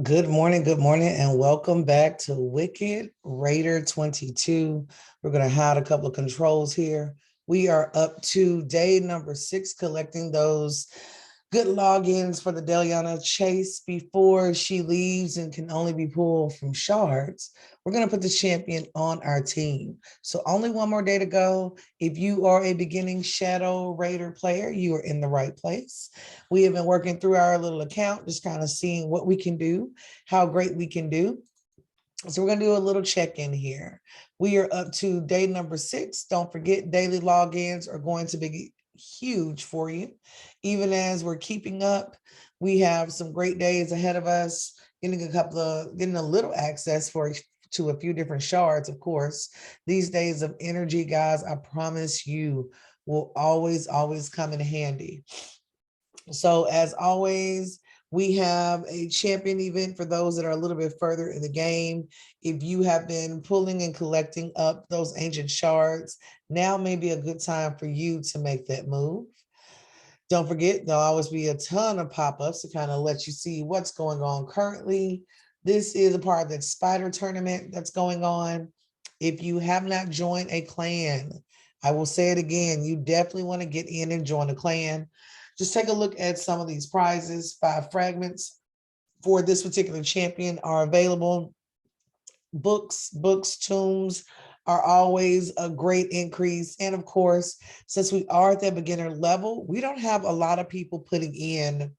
Good morning, and welcome back to Wicked Raider 22. We're going to hide a couple of controls here. We are up to day number 6, collecting those good logins for the Deliana chase before she leaves and can only be pulled from shards. We're going to put the champion on our team. So only one more day to go. If you are a beginning Shadow Raider player, you are in the right place. We have been working through our little account, just kind of seeing what we can do, how great we can do. So we're going to do a little check-in here. We are up to day number 6. Don't forget, daily logins are going to be huge for you. Even as we're keeping up, we have some great days ahead of us, getting a little access to a few different shards, of course. These days of energy, guys, I promise you, will always come in handy. So as always, we have a champion event for those that are a little bit further in the game. If you have been pulling and collecting up those ancient shards, now may be a good time for you to make that move. Don't forget, there'll always be a ton of pop-ups to kind of let you see what's going on currently. This is a part of that spider tournament that's going on. If you have not joined a clan, I will say it again, you definitely want to get in and join a clan. Just take a look at some of these prizes. 5 fragments for this particular champion are available. Books, tombs are always a great increase. And of course, since we are at that beginner level, we don't have a lot of people putting in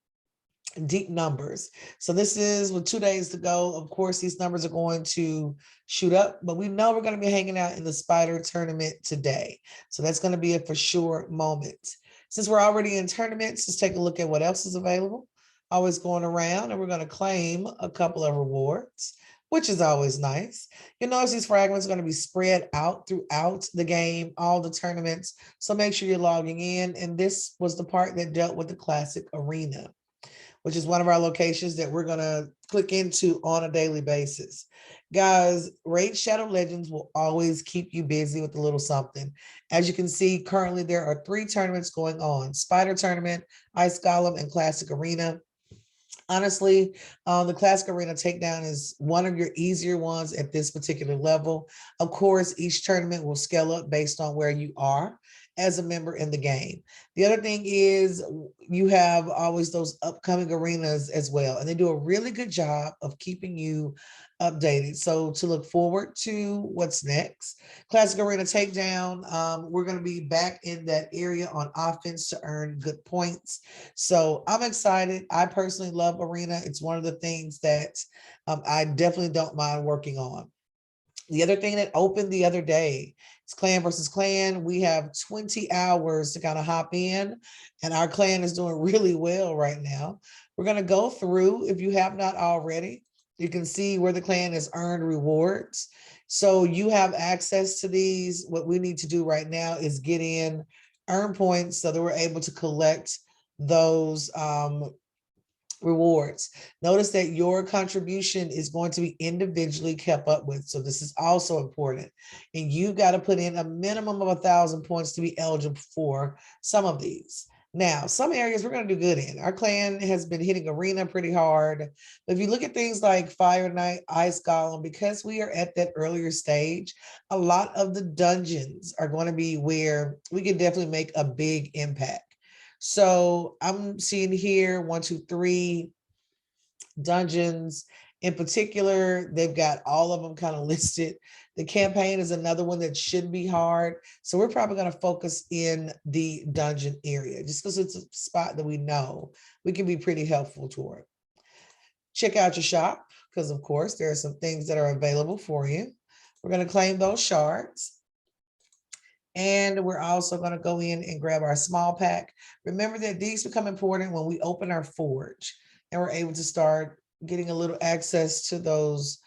deep numbers. So this is with 2 days to go. Of course, these numbers are going to shoot up, but we know we're going to be hanging out in the spider tournament today. So that's going to be a for sure moment. Since we're already in tournaments, let's take a look at what else is available. Always going around, and we're going to claim a couple of rewards, which is always nice. You'll notice these fragments are going to be spread out throughout the game, all the tournaments. So make sure you're logging in. And this was the part that dealt with the classic arena, which is one of our locations that we're going to click into on a daily basis. Guys, Raid Shadow Legends will always keep you busy with a little something. As you can see, currently there are 3 tournaments going on: Spider Tournament, Ice Golem, and Classic Arena. Honestly, the Classic Arena Takedown is one of your easier ones at this particular level. Of course, each tournament will scale up based on where you are as a member in the game. The other thing is you have always those upcoming arenas as well, and they do a really good job of keeping you updated. So to look forward to what's next. Classic Arena Takedown, we're going to be back in that area on offense to earn good points. So I'm excited. I personally love Arena. It's one of the things that I definitely don't mind working on. The other thing that opened the other day is clan versus clan. We have 20 hours to kind of hop in, and our clan is doing really well right now. We're going to go through, if you have not already, you can see where the clan has earned rewards. So you have access to these. What we need to do right now is get in, earn points so that we're able to collect those rewards. Notice that your contribution is going to be individually kept up with. So this is also important. And you got to put in a minimum of 1,000 points to be eligible for some of these. Now, some areas we're going to do good in. Our clan has been hitting arena pretty hard. But if you look at things like Fire Knight, Ice Golem, because we are at that earlier stage, a lot of the dungeons are going to be where we can definitely make a big impact. So I'm seeing here 1, 2, 3 dungeons in particular. They've got all of them kind of listed. The campaign is another one that should be hard. So we're probably going to focus in the dungeon area just because it's a spot that we know we can be pretty helpful toward. Check out your shop because, of course, there are some things that are available for you. We're going to claim those shards. And we're also going to go in and grab our small pack. Remember that these become important when we open our forge and we're able to start getting a little access to those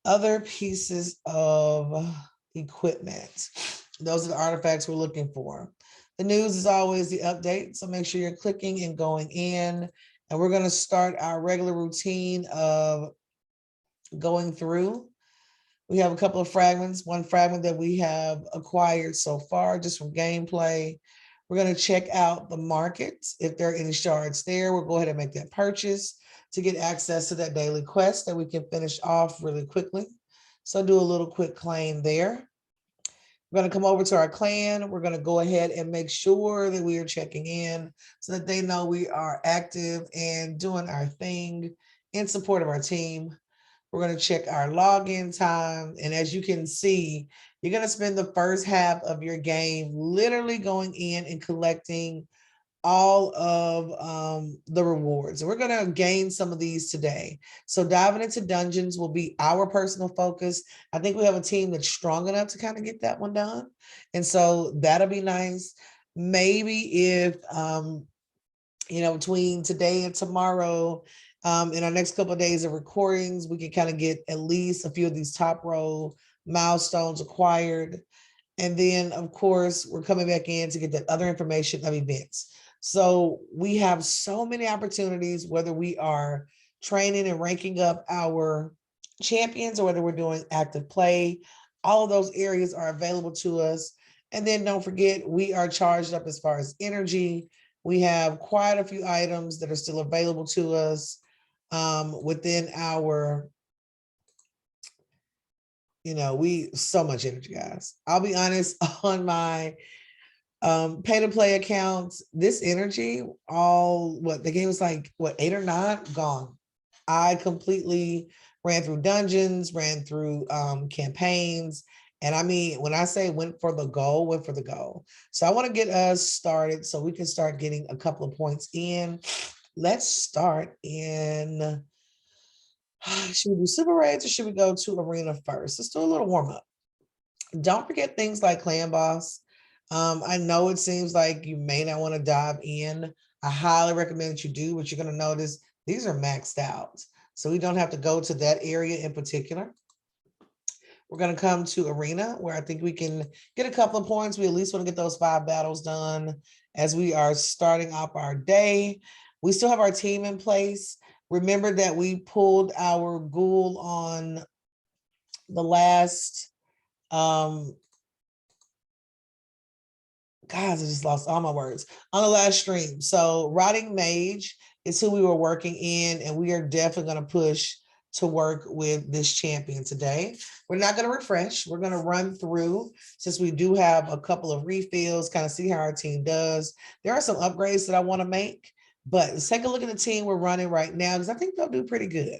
other pieces of equipment. Those are the artifacts we're looking for. The news is always the update, so make sure you're clicking and going in. And we're going to start our regular routine of going through. We have a couple of fragments, one fragment that we have acquired so far just from gameplay. We're going to check out the markets. If there are any shards there, we'll go ahead and make that purchase to get access to that daily quest that we can finish off really quickly. So do a little quick claim there. We're going to come over to our clan. We're going to go ahead and make sure that we are checking in so that they know we are active and doing our thing in support of our team. We're going to check our login time. And as you can see, you're going to spend the first half of your game literally going in and collecting all of the rewards. And we're going to gain some of these today. So diving into dungeons will be our personal focus. I think we have a team that's strong enough to kind of get that one done. And so that'll be nice. Maybe if, between today and tomorrow, in our next couple of days of recordings, we can kind of get at least a few of these top row milestones acquired. And then, of course, we're coming back in to get that other information of events. So we have so many opportunities, whether we are training and ranking up our champions or whether we're doing active play, all of those areas are available to us. And then don't forget, we are charged up as far as energy. We have quite a few items that are still available to us within our, so much energy, guys. I'll be honest, on my pay to play accounts, this energy, the game was like, 8 or 9 gone. I completely ran through dungeons, ran through campaigns. And I mean, when I say went for the goal. So I want to get us started so we can start getting a couple of points in. Let's start in, should we do super raids or should we go to arena first? Let's do a little warm up. Don't forget things like clan boss. I know it seems like you may not want to dive in. I highly recommend that you do, but you're going to notice these are maxed out. So we don't have to go to that area in particular. We're going to come to arena where I think we can get a couple of points. We at least want to get those 5 battles done as we are starting off our day. We still have our team in place. Remember that we pulled our ghoul on the last, guys, I just lost all my words on the last stream. So Rotting Mage is who we were working in, and we are definitely going to push to work with this champion today. We're not going to refresh. We're going to run through, since we do have a couple of refills, kind of see how our team does. There are some upgrades that I want to make, but let's take a look at the team we're running right now, because I think they'll do pretty good.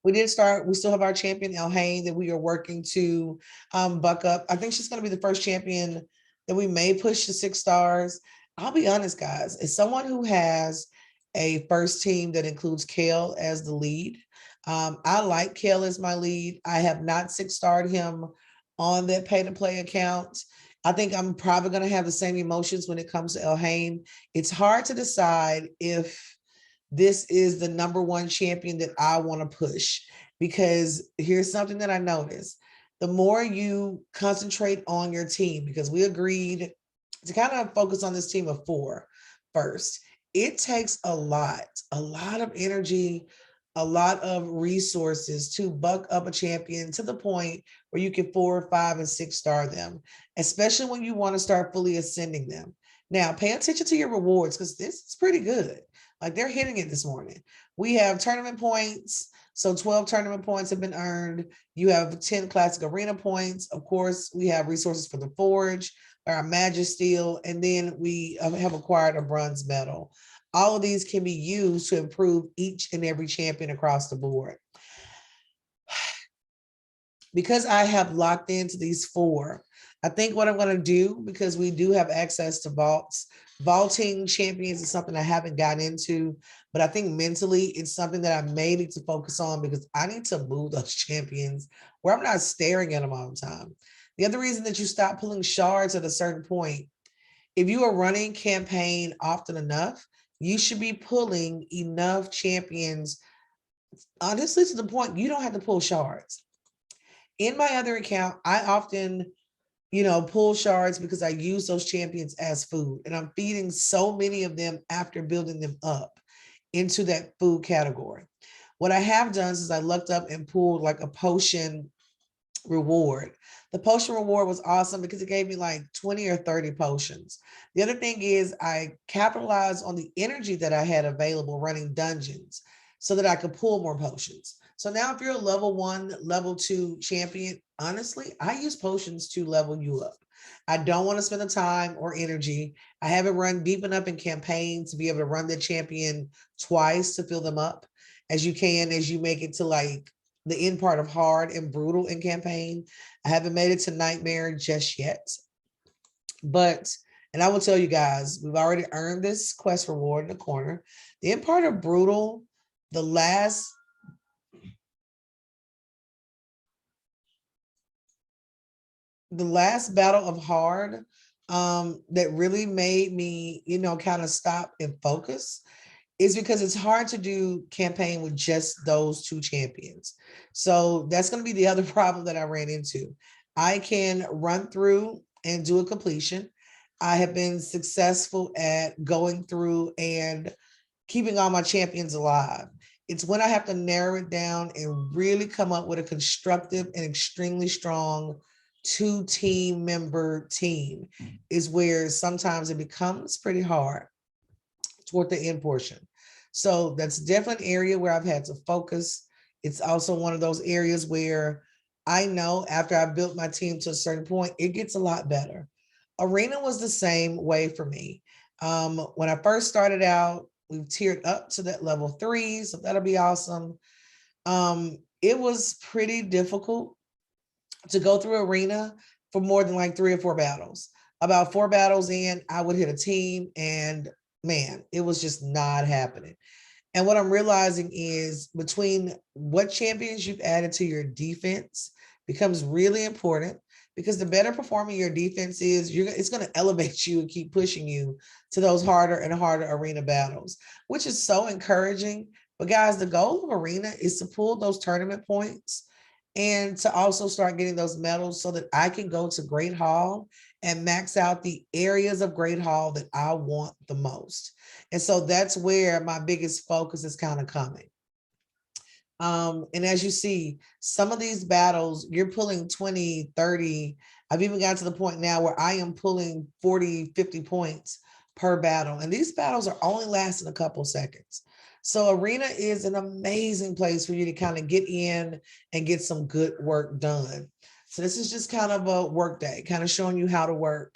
We still have our champion, Elhain, that we are working to buck up. I think she's going to be the first champion that we may push to 6 stars. I'll be honest, guys, as someone who has a first team that includes Kale as the lead, I like Kale as my lead. I have not 6-starred him on that pay to play account. I think I'm probably going to have the same emotions when it comes to Elhain. It's hard to decide if this is the number 1 champion that I want to push, because here's something that I noticed. The more you concentrate on your team, because we agreed to kind of focus on this team of 4 first, it takes a lot of energy, a lot of resources to buck up a champion to the point where you can 4, 5, and 6-star them, especially when you want to start fully ascending them. Now, pay attention to your rewards, because this is pretty good. Like, they're hitting it this morning. We have tournament points. So 12 tournament points have been earned. You have 10 classic arena points. Of course, we have resources for the forge, our magic steel, and then we have acquired a bronze medal. All of these can be used to improve each and every champion across the board. Because I have locked into these 4, I think what I'm going to do, because we do have access to vaults, vaulting champions is something I haven't gotten into, but I think mentally it's something that I may need to focus on, because I need to move those champions where I'm not staring at them all the time. The other reason that you stop pulling shards at a certain point, if you are running campaign often enough, you should be pulling enough champions, honestly, to the point you don't have to pull shards. In my other account, I often, pull shards because I use those champions as food, and I'm feeding so many of them after building them up into that food category. What I have done is I looked up and pulled like a potion reward. The potion reward was awesome because it gave me like 20 or 30 potions. The other thing is I capitalized on the energy that I had available running dungeons so that I could pull more potions. So now if you're a level 1, level 2 champion, honestly, I use potions to level you up. I don't want to spend the time or energy. I haven't run deep enough in campaigns to be able to run the champion twice to fill them up as you can as you make it to like the end part of hard and brutal in campaign. I haven't made it to nightmare just yet, but, and I will tell you guys, we've already earned this quest reward in the corner. The end part of brutal, the last battle of hard, that really made me, kind of stop and focus is because it's hard to do campaign with just those two champions. So that's going to be the other problem that I ran into. I can run through and do a completion. I have been successful at going through and keeping all my champions alive. It's when I have to narrow it down and really come up with a constructive and extremely strong two team member team is where sometimes it becomes pretty hard toward the end portion. So that's definitely an area where I've had to focus. It's also one of those areas where I know after I built my team to a certain point, it gets a lot better. Arena was the same way for me. When I first started out, we've tiered up to that level 3, so that'll be awesome. It was pretty difficult to go through arena for more than like 3 or 4 battles. About 4 battles in, I would hit a team and man, it was just not happening. And what I'm realizing is between what champions you've added to your defense becomes really important because the better performing your defense is, it's going to elevate you and keep pushing you to those harder and harder arena battles, which is so encouraging. But guys, the goal of arena is to pull those tournament points and to also start getting those medals so that I can go to Great Hall and max out the areas of Great Hall that I want the most. And so that's where my biggest focus is kind of coming. And as you see, some of these battles, you're pulling 20, 30. I've even gotten to the point now where I am pulling 40, 50 points per battle. And these battles are only lasting a couple seconds. So arena is an amazing place for you to kind of get in and get some good work done. So this is just kind of a work day, kind of showing you how to work.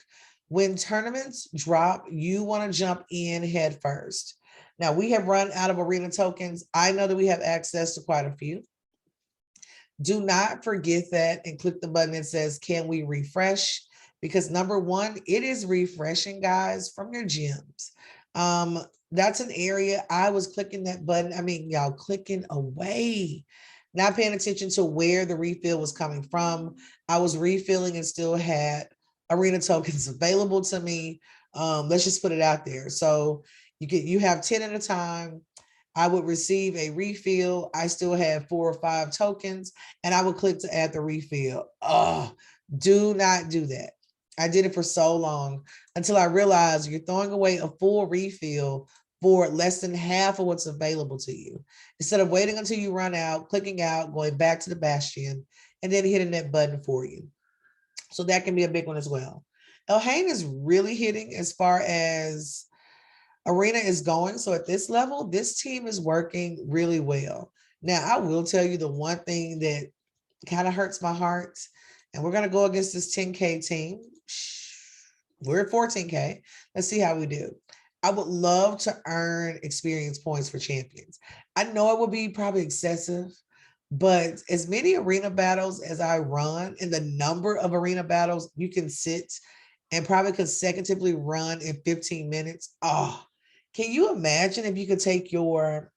When tournaments drop, you want to jump in head first. Now we have run out of arena tokens. I know that we have access to quite a few. Do not forget that and click the button that says, can we refresh? Because number one, it is refreshing, guys, from your gyms. That's an area I was clicking that button. I mean, y'all clicking away, not paying attention to where the refill was coming from. I was refilling and still had arena tokens available to me. Let's just put it out there. So you have 10 at a time. I would receive a refill. I still had 4 or 5 tokens and I would click to add the refill. Oh, do not do that. I did it for so long until I realized you're throwing away a full refill for less than half of what's available to you. Instead of waiting until you run out, clicking out, going back to the bastion, and then hitting that button for you. So that can be a big one as well. Elhain is really hitting as far as arena is going. So at this level, this team is working really well. Now, I will tell you the one thing that kind of hurts my heart, and we're going to go against this 10K team. We're at 14K. Let's see how we do. I would love to earn experience points for champions. I know it would be probably excessive, but as many arena battles as I run and the number of arena battles you can sit and probably consecutively run in 15 minutes. Oh, can you imagine if you could take your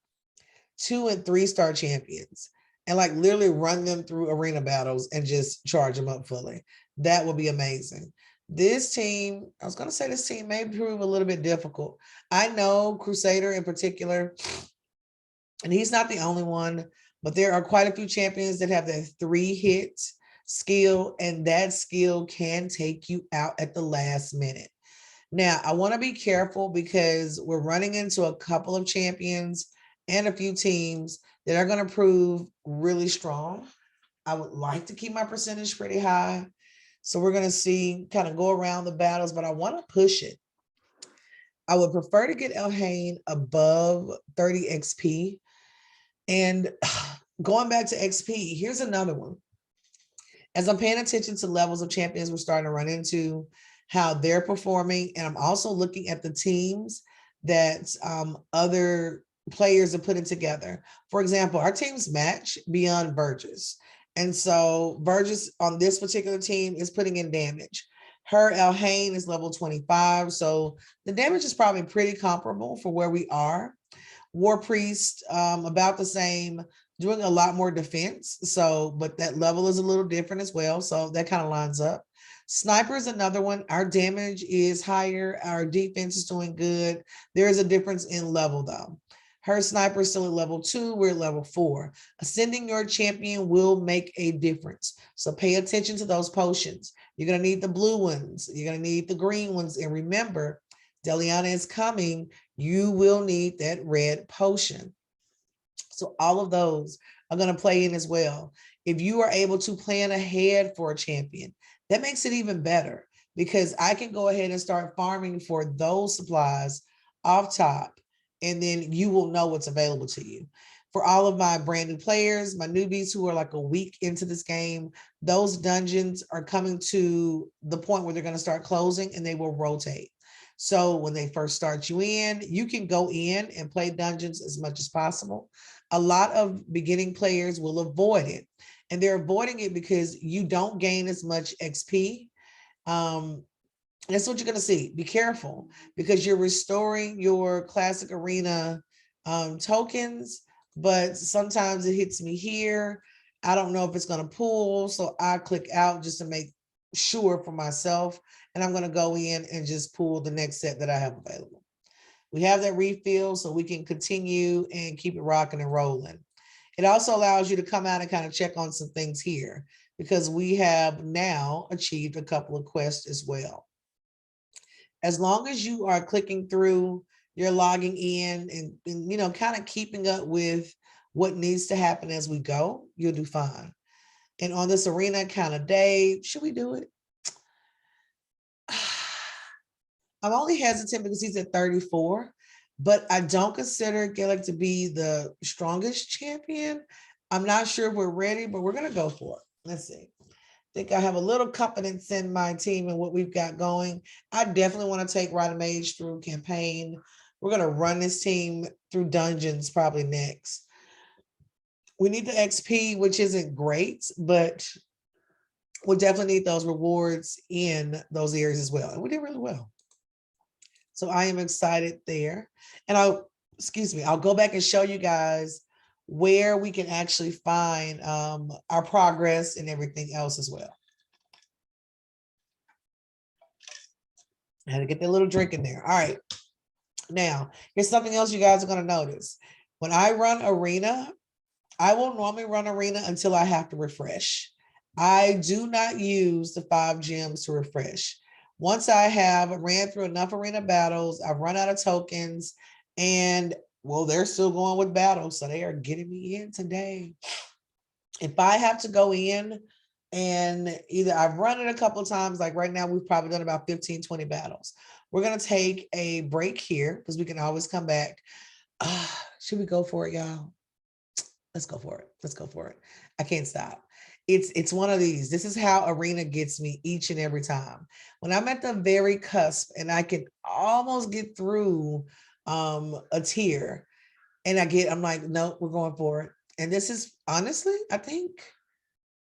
2 and 3 star champions and like literally run them through arena battles and just charge them up fully? That would be amazing. This team, I was going to say this team may prove a little bit difficult. I know Crusader in particular, and he's not the only one, but there are quite a few champions that have that 3-hit skill, and that skill can take you out at the last minute. Now, I want to be careful because we're running into a couple of champions and a few teams that are going to prove really strong. I would like to keep my percentage pretty high. So we're going to see, kind of go around the battles, but I want to push it. I would prefer to get Elhain above 30 XP. And going back to XP, here's another one. As I'm paying attention to levels of champions we're starting to run into, how they're performing, and I'm also looking at the teams that other players are putting together. For example, our teams match beyond Burgess. And so Burgess on this particular team is putting in damage. Her Elhain is level 25. So the damage is probably pretty comparable for where we are. War Priest, about the same, doing a lot more defense. So, but that level is a little different as well. So that kind of lines up. Sniper is another one. Our damage is higher. Our defense is doing good. There is a difference in level though. Her sniper is still at level 2. We're at level 4. Ascending your champion will make a difference. So pay attention to those potions. You're going to need the blue ones. You're going to need the green ones. And remember, Deliana is coming. You will need that red potion. So all of those are going to play in as well. If you are able to plan ahead for a champion, that makes it even better, because I can go ahead and start farming for those supplies off top, and then you will know what's available to you. For all of my brand new players, my newbies who are like a week into this game, those dungeons are coming to the point where they're going to start closing, and they will rotate. So when they first start you in, you can go in and play dungeons as much as possible. A lot of beginning players will avoid it, and they're avoiding it because you don't gain as much XP. That's what you're going to see. Be careful, because you're restoring your classic arena tokens, but sometimes it hits me here. I don't know if it's going to pull, so I click out just to make sure for myself, and I'm going to go in and just pull the next set that I have available. We have that refill so we can continue and keep it rocking and rolling. It also allows you to come out and kind of check on some things here, because we have now achieved a couple of quests as well. As long as you are clicking through, you're logging in and you know, kind of keeping up with what needs to happen as we go, you'll do fine. And on this arena kind of day, should we do it? I'm only hesitant because he's at 34, but I don't consider Gaelic to be the strongest champion. I'm not sure if we're ready, but we're going to go for it. Let's see. I think I have a little confidence in my team and what we've got going. I definitely want to take Rite Mage through campaign. We're going to run this team through dungeons probably next. We need the XP, which isn't great, but we'll definitely need those rewards in those areas as well. And we did really well. So I am excited there. And I'll go back and show you guys where we can actually find our progress and everything else as well. I had to get that little drink in there. All right. Now, here's something else you guys are going to notice. When I run arena, I will normally run arena until I have to refresh. I do not use the 5 gems to refresh. Once I have ran through enough arena battles, I've run out of tokens, and well, they're still going with battles, so they are getting me in today. If I have to go in and either I've run it a couple of times, like right now, we've probably done about 15, 20 battles. We're going to take a break here because we can always come back. Should we go for it, y'all? Let's go for it. Let's go for it. I can't stop. It's one of these. This is how arena gets me each and every time. When I'm at the very cusp and I can almost get through a tier, and I'm like, no, we're going for it. And this is honestly, I think,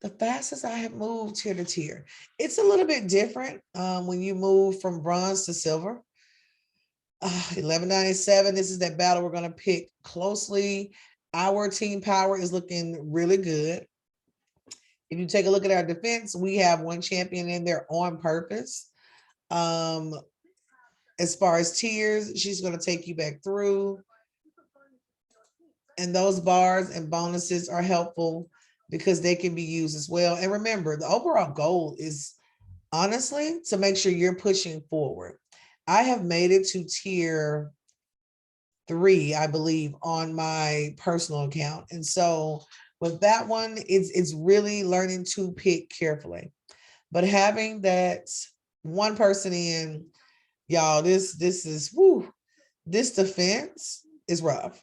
the fastest I have moved tier to tier. It's a little bit different when you move from bronze to silver. 1197, this is that battle we're going to pick closely. Our team power is looking really good. If you take a look at our defense, we have one champion in there on purpose. As far as tiers, she's going to take you back through. And those bars and bonuses are helpful because they can be used as well. And remember, the overall goal is honestly to make sure you're pushing forward. I have made it to tier 3, I believe, on my personal account. And so With that one, it's really learning to pick carefully. But having that one person in, y'all, this is woo, this defense is rough.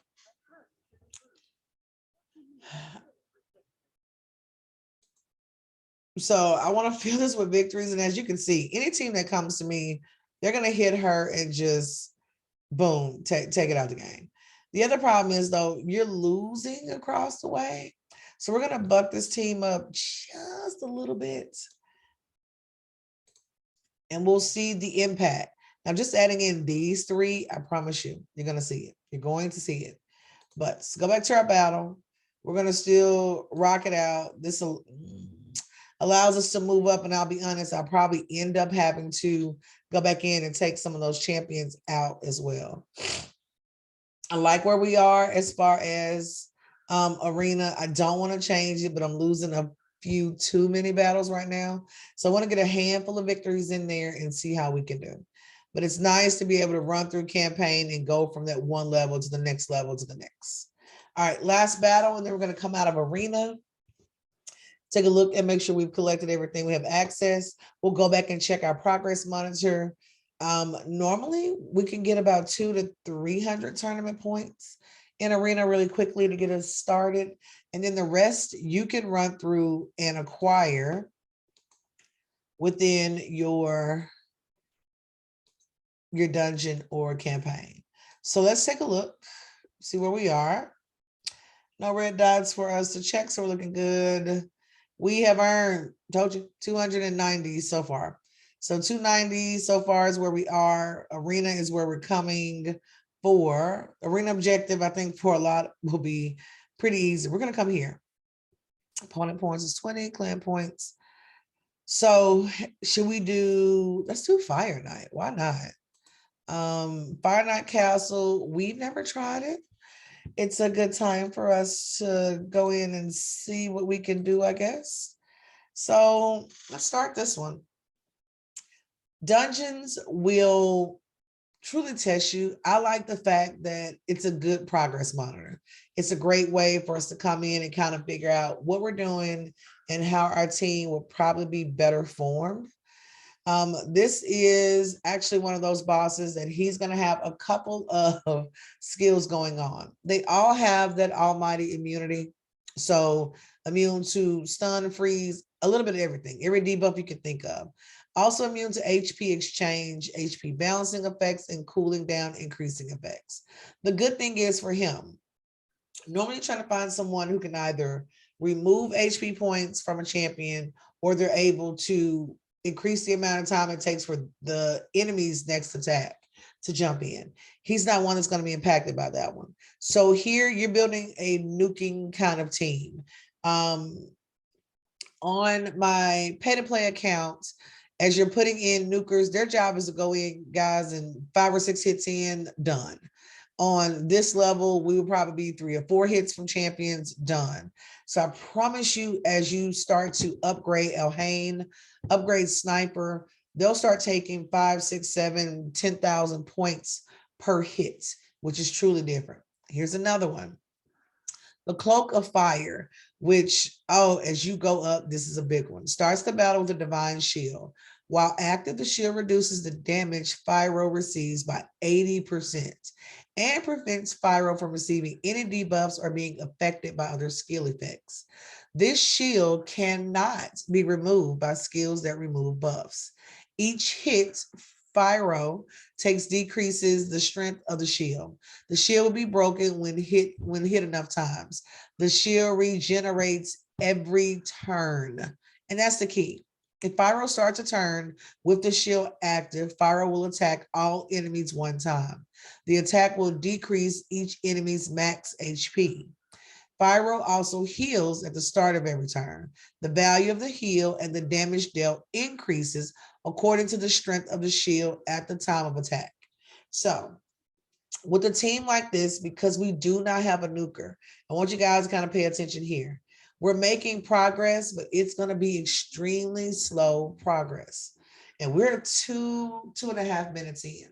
So I want to fill this with victories. And as you can see, any team that comes to me, they're going to hit her and just boom, take it out of the game. The other problem is, though, you're losing across the way. So we're going to buck this team up just a little bit. And we'll see the impact. Now, just adding in these three, I promise you, you're going to see it. You're going to see it. But let's go back to our battle. We're going to still rock it out. This allows us to move up. And I'll be honest, I'll probably end up having to go back in and take some of those champions out as well. I like where we are as far as arena. I don't want to change it, but I'm losing a few too many battles right now. So I want to get a handful of victories in there and see how we can do. But it's nice to be able to run through campaign and go from that one level to the next level to the next. All right, last battle, and then we're going to come out of arena. Take a look and make sure we've collected everything we have access. We'll go back and check our progress monitor. Normally, we can get about 200 to 300 tournament points in arena really quickly to get us started. And then the rest you can run through and acquire within your dungeon or campaign. So let's take a look, see where we are. No red dots for us to check, so we're looking good. We have earned, told you, 290 so far. So 290 so far is where we are. Arena is where we're coming for. Arena objective, I think for a lot will be pretty easy. We're going to come here. Opponent points is 20, clan points. So should we do, let's do Fire Night. Why not? Fire Night Castle, we've never tried it. It's a good time for us to go in and see what we can do, I guess. So let's start this one. Dungeons will truly test you. I like the fact that it's a good progress monitor. It's a great way for us to come in and kind of figure out what we're doing and how our team will probably be better formed. This is actually one of those bosses that he's going to have a couple of skills going on. They all have that almighty immunity. So immune to stun, freeze, a little bit of everything, every debuff you can think of. Also immune to HP exchange, HP balancing effects, and cooling down increasing effects. The good thing is for him, normally trying to find someone who can either remove HP points from a champion or they're able to increase the amount of time it takes for the enemy's next attack to jump in. He's not one that's going to be impacted by that one. So here you're building a nuking kind of team. On my pay to play accounts, as you're putting in nukers, their job is to go in, guys, and 5 or 6 hits in, done. On this level, we will probably be 3 or 4 hits from champions, done. So I promise you, as you start to upgrade Elhain, upgrade Sniper, they'll start taking 5, 6, 7, 10,000 points per hit, which is truly different. Here's another one. The Cloak of Fire, which, as you go up, this is a big one. Starts the battle with a divine shield. While active, the shield reduces the damage Fyro receives by 80% and prevents Fyro from receiving any debuffs or being affected by other skill effects. This shield cannot be removed by skills that remove buffs. Each hit Fyro takes decreases the strength of the shield. The shield will be broken when hit enough times. The shield regenerates every turn. And that's the key. If Fyro starts a turn with the shield active, Fyro will attack all enemies one time. The attack will decrease each enemy's max HP. Fyro also heals at the start of every turn. The value of the heal and the damage dealt increases according to the strength of the shield at the time of attack. So with a team like this, because we do not have a nuker, I want you guys to kind of pay attention here. We're making progress, but it's going to be extremely slow progress. And we're 2.5 minutes in.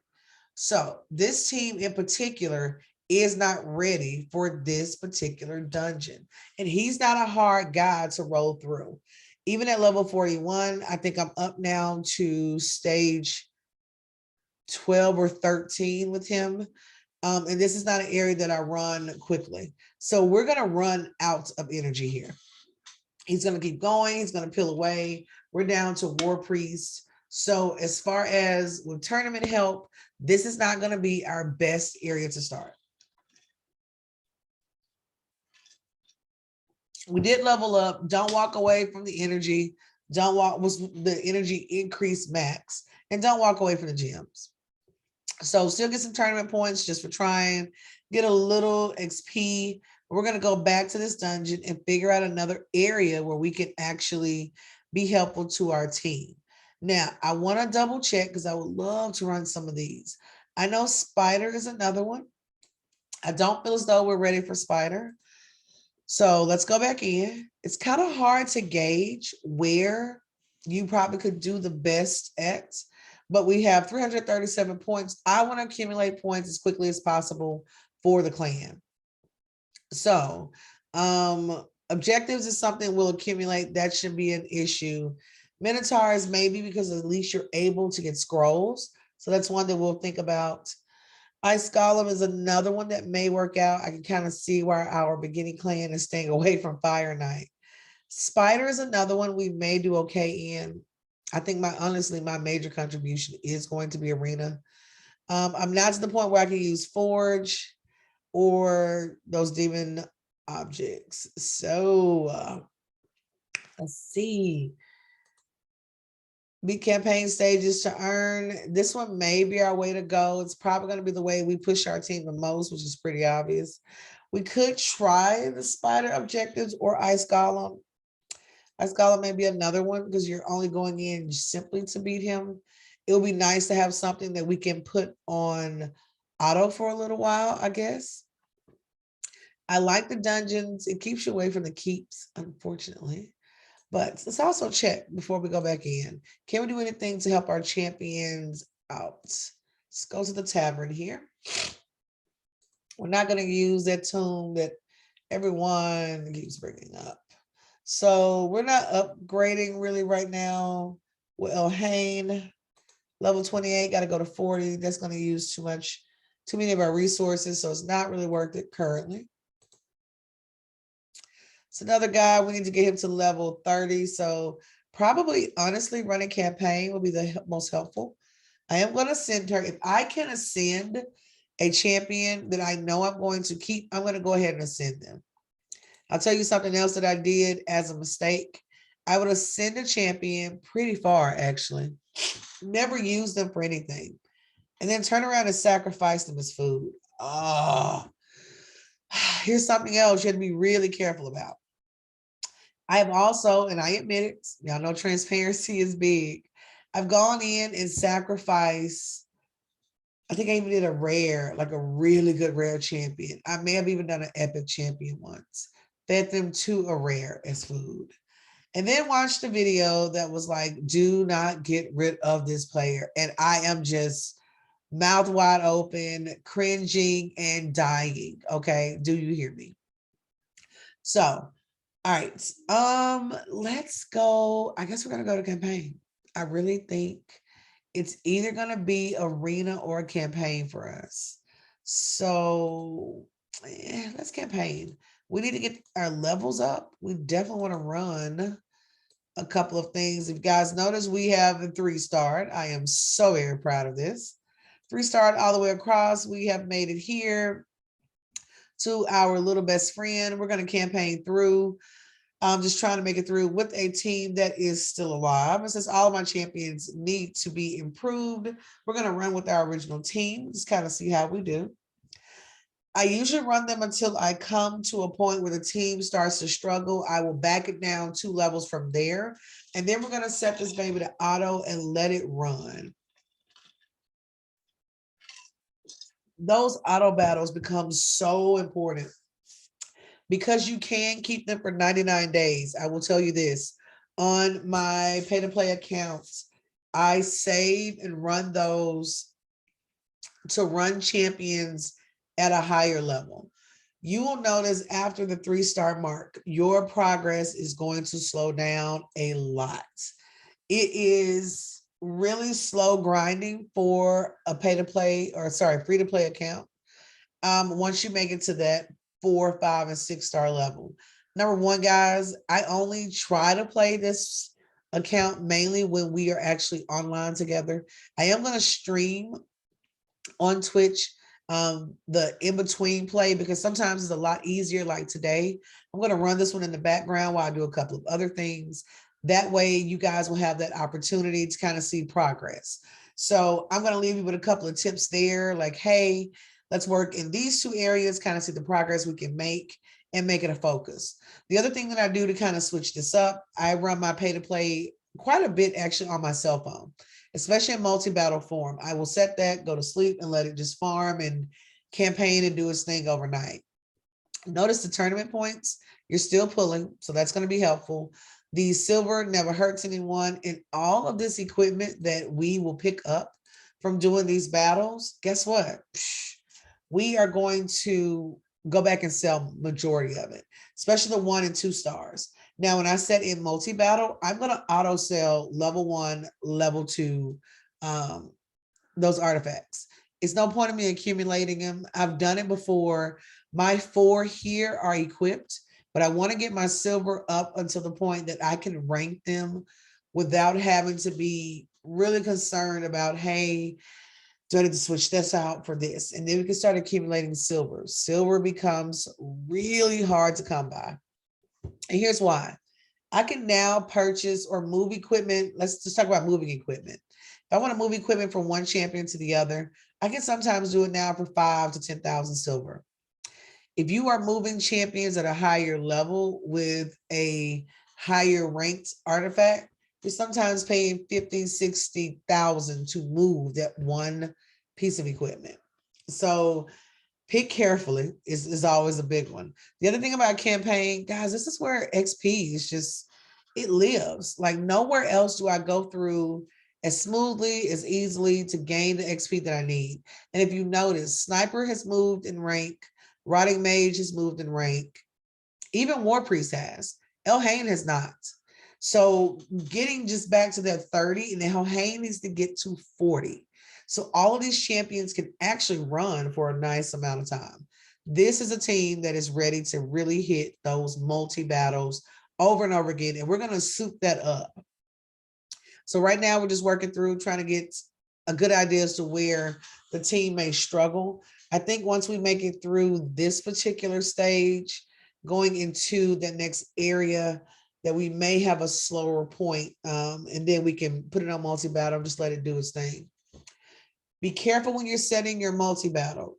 So this team in particular is not ready for this particular dungeon. And he's not a hard guy to roll through. Even at level 41, I think I'm up now to stage 12 or 13 with him. And this is not an area that I run quickly. So we're going to run out of energy here. He's going to keep going. He's going to peel away. We're down to War Priest. So as far as with tournament help, this is not going to be our best area to start. We did level up. Don't walk away from the energy. Don't walk, was the energy increase max, and don't walk away from the gems. So still get some tournament points just for trying, get a little XP. We're going to go back to this dungeon and figure out another area where we can actually be helpful to our team. Now, I want to double check because I would love to run some of these. I know Spider is another one. I don't feel as though we're ready for Spider. So let's go back in. It's kind of hard to gauge where you probably could do the best at, but we have 337 points. I want to accumulate points as quickly as possible for the clan. So objectives is something we'll accumulate. That should be an issue. Minotaurs, maybe, because at least you're able to get scrolls. So that's one that we'll think about. Ice Golem is another one that may work out. I can kind of see why our beginning clan is staying away from Fire Knight. Spider is another one we may do okay in. I think honestly, my major contribution is going to be Arena. I'm not to the point where I can use Forge or those demon objects. So let's see. Beat campaign stages to earn. This one may be our way to go. It's probably going to be the way we push our team the most, which is pretty obvious. We could try the Spider objectives or Ice Golem. Ice Golem may be another one because you're only going in simply to beat him. It would be nice to have something that we can put on auto for a little while, I guess. I like the dungeons. It keeps you away from the keeps, unfortunately. But let's also check before we go back in. Can we do anything to help our champions out? Let's go to the tavern here. We're not going to use that tomb that everyone keeps bringing up. So we're not upgrading really right now. With Elhain, level 28, got to go to 40. That's going to use too many of our resources. So it's not really worth it currently. It's another guy, we need to get him to level 30. So probably, honestly, running campaign will be the most helpful. I am going to send her. If I can ascend a champion that I know I'm going to keep, I'm going to go ahead and ascend them. I'll tell you something else that I did as a mistake. I would ascend a champion pretty far, actually. Never use them for anything. And then turn around and sacrifice them as food. Oh, here's something else you have to be really careful about. I have also, and I admit it, y'all know transparency is big. I've gone in and sacrificed, I think I even did a rare, like a really good rare champion. I may have even done an epic champion once. Fed them to a rare as food. And then watched the video that was like, do not get rid of this player. And I am just mouth wide open, cringing and dying. Okay, do you hear me? So, all right, let's go. I guess we're gonna go to campaign. I really think it's either gonna be arena or a campaign for us. So let's campaign. We need to get our levels up. We definitely want to run a couple of things. If you guys notice, we have a 3-star. I am so very proud of this. 3-star all the way across. We have made it here to our little best friend. We're going to campaign through. I'm just trying to make it through with a team that is still alive. And since all of my champions need to be improved, we're going to run with our original team. Just kind of see how we do. I usually run them until I come to a point where the team starts to struggle. I will back it down 2 levels from there. And then we're going to set this baby to auto and let it run. Those auto battles become so important because you can keep them for 99 days. I will tell you this, on my pay to play accounts, I save and run those to run champions at a higher level. You will notice after the 3-star mark, your progress is going to slow down a lot. It is really slow grinding for a pay to play, or sorry, free to play account. Once you make it to that 4, 5, and 6-star level. Number one, guys, I only try to play this account mainly when we are actually online together. I am going to stream on Twitch the in-between play because sometimes it's a lot easier. Like today, I'm going to run this one in the background while I do a couple of other things. That way you guys will have that opportunity to kind of see progress. So I'm going to leave you with a couple of tips there, like, hey, let's work in these two areas, kind of see the progress we can make and make it a focus. The other thing that I do to kind of switch this up, I run my pay to play quite a bit actually on my cell phone, especially in multi-battle form. I will set that, go to sleep, and let it just farm and campaign and do its thing overnight. Notice the tournament points, you're still pulling, so that's going to be helpful. The silver never hurts anyone, and all of this equipment that we will pick up from doing these battles, guess what? We are going to go back and sell majority of it, especially the 1 and 2 stars. Now, when I set in multi-battle, I'm going to auto sell level 1, level 2, those artifacts. It's no point in me accumulating them. I've done it before. My 4 here are equipped, but I want to get my silver up until the point that I can rank them without having to be really concerned about, hey, do I need to switch this out for this? And then we can start accumulating silver. Silver becomes really hard to come by. And here's why. I can now purchase or move equipment. Let's just talk about moving equipment. If I want to move equipment from one champion to the other, I can sometimes do it now for 5 to 10,000 silver. If you are moving champions at a higher level with a higher ranked artifact, you're sometimes paying 50, 60,000 to move that one piece of equipment. So pick carefully is always a big one. The other thing about campaign, guys, this is where XP is just, it lives. Like nowhere else do I go through as smoothly, as easily to gain the XP that I need. And if you notice, Sniper has moved in rank, Rotting Mage has moved in rank, even War Priest has. Elhain has not. So getting just back to that 30, and then Elhain needs to get to 40. So all of these champions can actually run for a nice amount of time. This is a team that is ready to really hit those multi-battles over and over again, and we're going to soup that up. So right now we're just working through trying to get a good idea as to where the team may struggle. I think once we make it through this particular stage, going into the next area, that we may have a slower point, and then we can put it on multi-battle and just let it do its thing. Be careful when you're setting your multi-battle.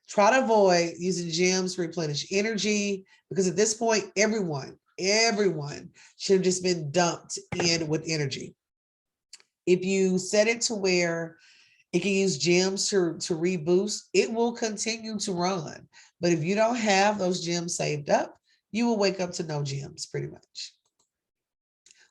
Try to avoid using gems to replenish energy, because at this point, everyone should have just been dumped in with energy. If you set it to where it can use gems to reboost, it will continue to run. But if you don't have those gems saved up, you will wake up to no gems pretty much.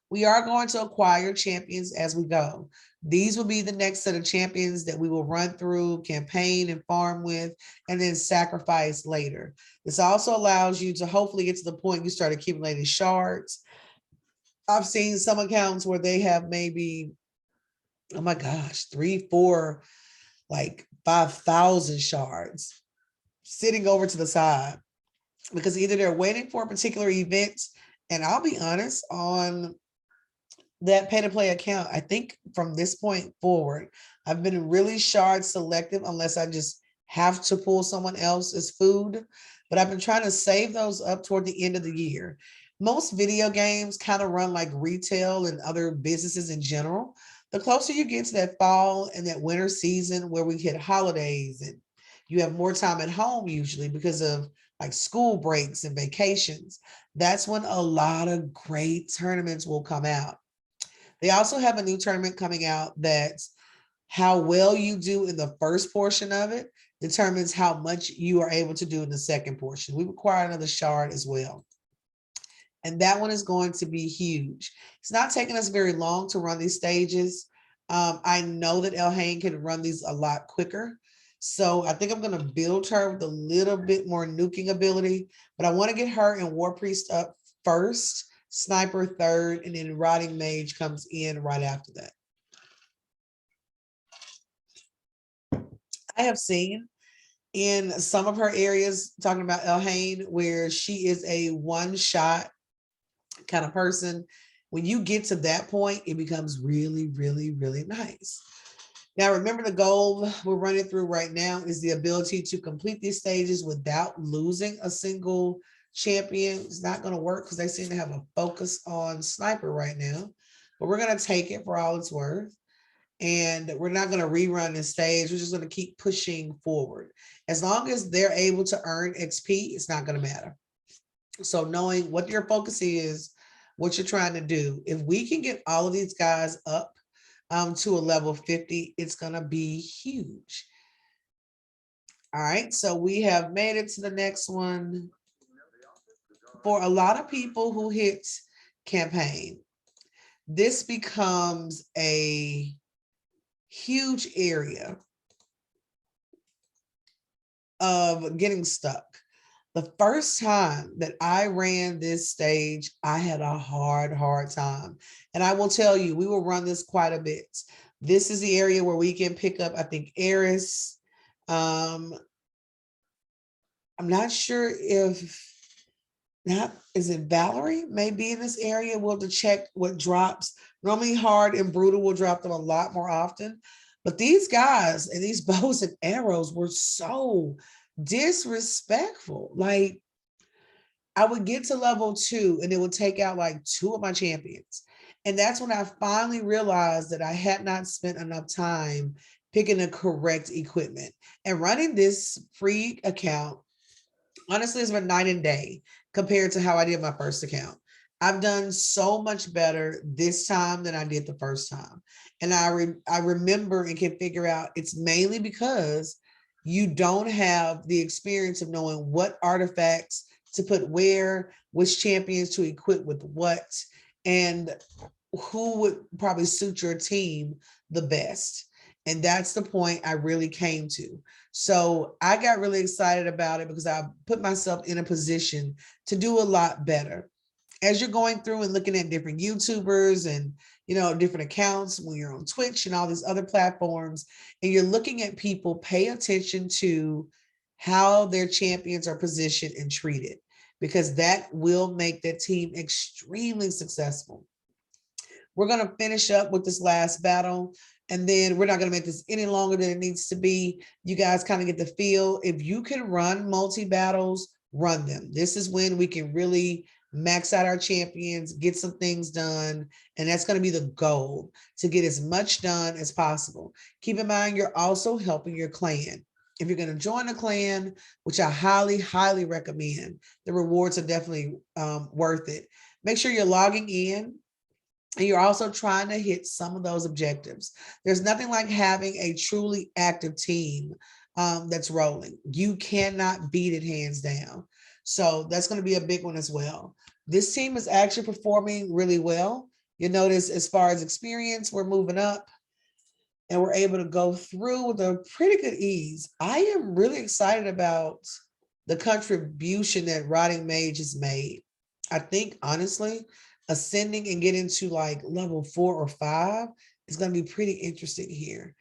We are going to acquire champions as we go. These will be the next set of champions that we will run through, campaign and farm with, and then sacrifice later. This also allows you to hopefully get to the point you start accumulating shards. I've seen some accounts where they have maybe, oh my gosh, 3, 4, like 5,000 shards sitting over to the side, because either they're waiting for a particular event, and I'll be honest, on that pay to play account, I think from this point forward, I've been really shard selective unless I just have to pull someone else's food, but I've been trying to save those up toward the end of the year. Most video games kind of run like retail and other businesses in general. The closer you get to that fall and that winter season where we hit holidays and you have more time at home usually because of like school breaks and vacations, that's when a lot of great tournaments will come out. They also have a new tournament coming out that how well you do in the first portion of it determines how much you are able to do in the second portion. We require another shard as well. And that one is going to be huge. It's not taking us very long to run these stages. I know that Elhain can run these a lot quicker. So I think I'm going to build her with a little bit more nuking ability, but I want to get her and War Priest up first, Sniper third, and then Rotting Mage comes in right after that. I have seen in some of her areas, talking about Elhain, where she is a one-shot kind of person. When you get to that point, it becomes really, really, really nice. Now, remember, the goal we're running through right now is the ability to complete these stages without losing a single champion. It's not going to work because they seem to have a focus on Sniper right now, but we're going to take it for all it's worth. And we're not going to rerun this stage. We're just going to keep pushing forward. As long as they're able to earn XP, it's not going to matter. So knowing what your focus is, what you're trying to do, if we can get all of these guys up to a level 50, it's going to be huge. All right, so we have made it to the next one. For a lot of people who hit campaign, this becomes a huge area of getting stuck. The first time that I ran this stage, I had a hard time. And I will tell you, we will run this quite a bit. This is the area where we can pick up, I think, Eris. I'm not sure if is it Valerie may be in this area. We'll have to check what drops. Normally Hard and Brutal will drop them a lot more often. But these guys and these bows and arrows were so disrespectful. Like, I would get to level 2 and it would take out like 2 of my champions. And that's when I finally realized that I had not spent enough time picking the correct equipment. And running this free account, honestly, it's been night and day compared to how I did my first account. I've done so much better this time than I did the first time. And I remember and can figure out it's mainly because you don't have the experience of knowing what artifacts to put where, which champions to equip with what, and who would probably suit your team the best. And that's the point I really came to. So I got really excited about it because I put myself in a position to do a lot better. As you're going through and looking at different YouTubers and, different accounts, when you're on Twitch and all these other platforms, and you're looking at people, pay attention to how their champions are positioned and treated, because that will make that team extremely successful. We're going to finish up with this last battle, and then we're not going to make this any longer than it needs to be. You guys kind of get the feel. If you can run multi-battles, run them. This is when we can really max out our champions, get some things done, and that's going to be the goal, to get as much done as possible. Keep in mind, you're also helping your clan. If you're going to join a clan, which I highly recommend, the rewards are definitely worth it. Make sure you're logging in, and you're also trying to hit some of those objectives. There's nothing like having a truly active team that's rolling. You cannot beat it hands down. So that's going to be a big one as well. This team is actually performing really well. You notice as far as experience, we're moving up and we're able to go through with a pretty good ease. I am really excited about the contribution that Rotting Mage has made. I think, honestly, ascending and getting to like level 4 or 5 is going to be pretty interesting here.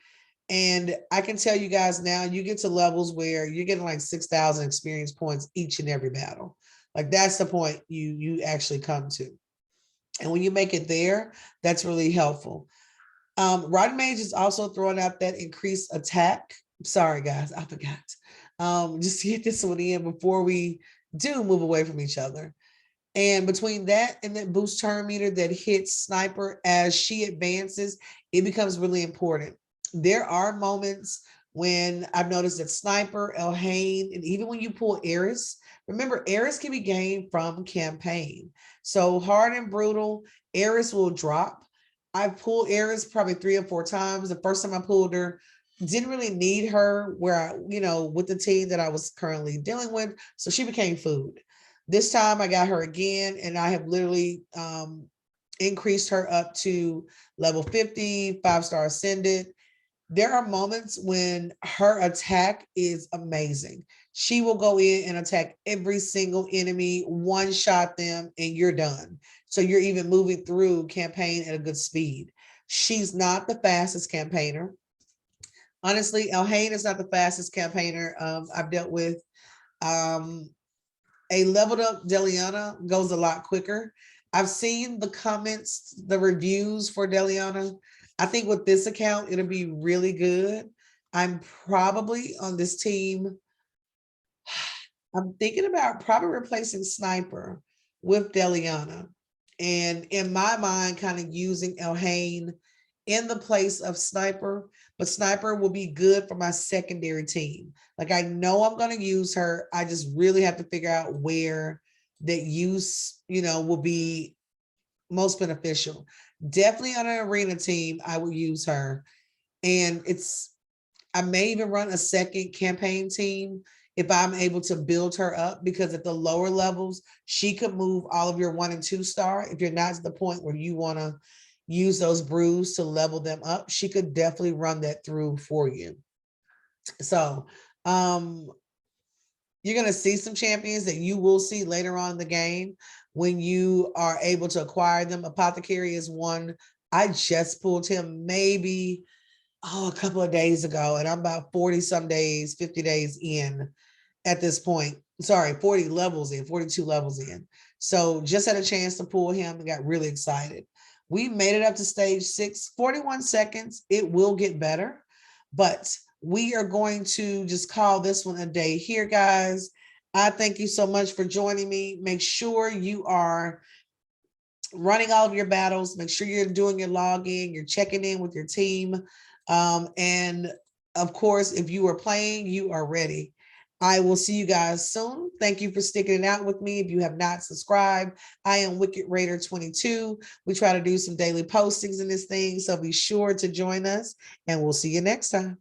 And I can tell you guys now, you get to levels where you're getting like 6,000 experience points each and every battle. Like, that's the point you actually come to. And when you make it there, that's really helpful. Rotting Mage is also throwing out that increased attack. Sorry, guys, I forgot. Just to get this one in before we do move away from each other. And between that and that boost turn meter that hits Sniper as she advances, it becomes really important. There are moments when I've noticed that Sniper, Elhain, and even when you pull Eris, remember, Eris can be gained from campaign. So Hard and Brutal, Eris will drop. I've pulled Eris probably 3 or 4 times. The first time I pulled her, didn't really need her where I, with the team that I was currently dealing with. So she became food. This time I got her again, and I have literally increased her up to level 50, 5-star ascended. There are moments when her attack is amazing. She will go in and attack every single enemy, one shot them, and you're done. So you're even moving through campaign at a good speed. She's not the fastest campaigner. Honestly, Elhain is not the fastest campaigner I've dealt with. Um, a leveled up Deliana goes a lot quicker. I've seen the comments, the reviews for Deliana. I think with this account, it'll be really good. I'm probably on this team. I'm thinking about probably replacing Sniper with Deliana. And in my mind, kind of using Elhain in the place of Sniper, but Sniper will be good for my secondary team. Like I know I'm going to use her. I just really have to figure out where that use, will be most beneficial. Definitely on an arena team, I will use her. And I may even run a second campaign team if I'm able to build her up, because at the lower levels, she could move all of your 1 and 2 star. If you're not to the point where you want to use those brews to level them up, she could definitely run that through for you. So you're going to see some champions that you will see later on in the game when you are able to acquire them. Apothecary is one. I just pulled him maybe a couple of days ago, and I'm about 40 some days, 50 days in at this point. Sorry, 40 levels in, 42 levels in. So just had a chance to pull him and got really excited. We made it up to stage 6, 41 seconds. It will get better, but we are going to just call this one a day here, guys. I thank you so much for joining me. Make sure you are running all of your battles. Make sure you're doing your login, you're checking in with your team. And of course, if you are playing, you are ready. I will see you guys soon. Thank you for sticking it out with me. If you have not subscribed, I am Wicked Raider 22. We try to do some daily postings in this thing, so be sure to join us, and we'll see you next time.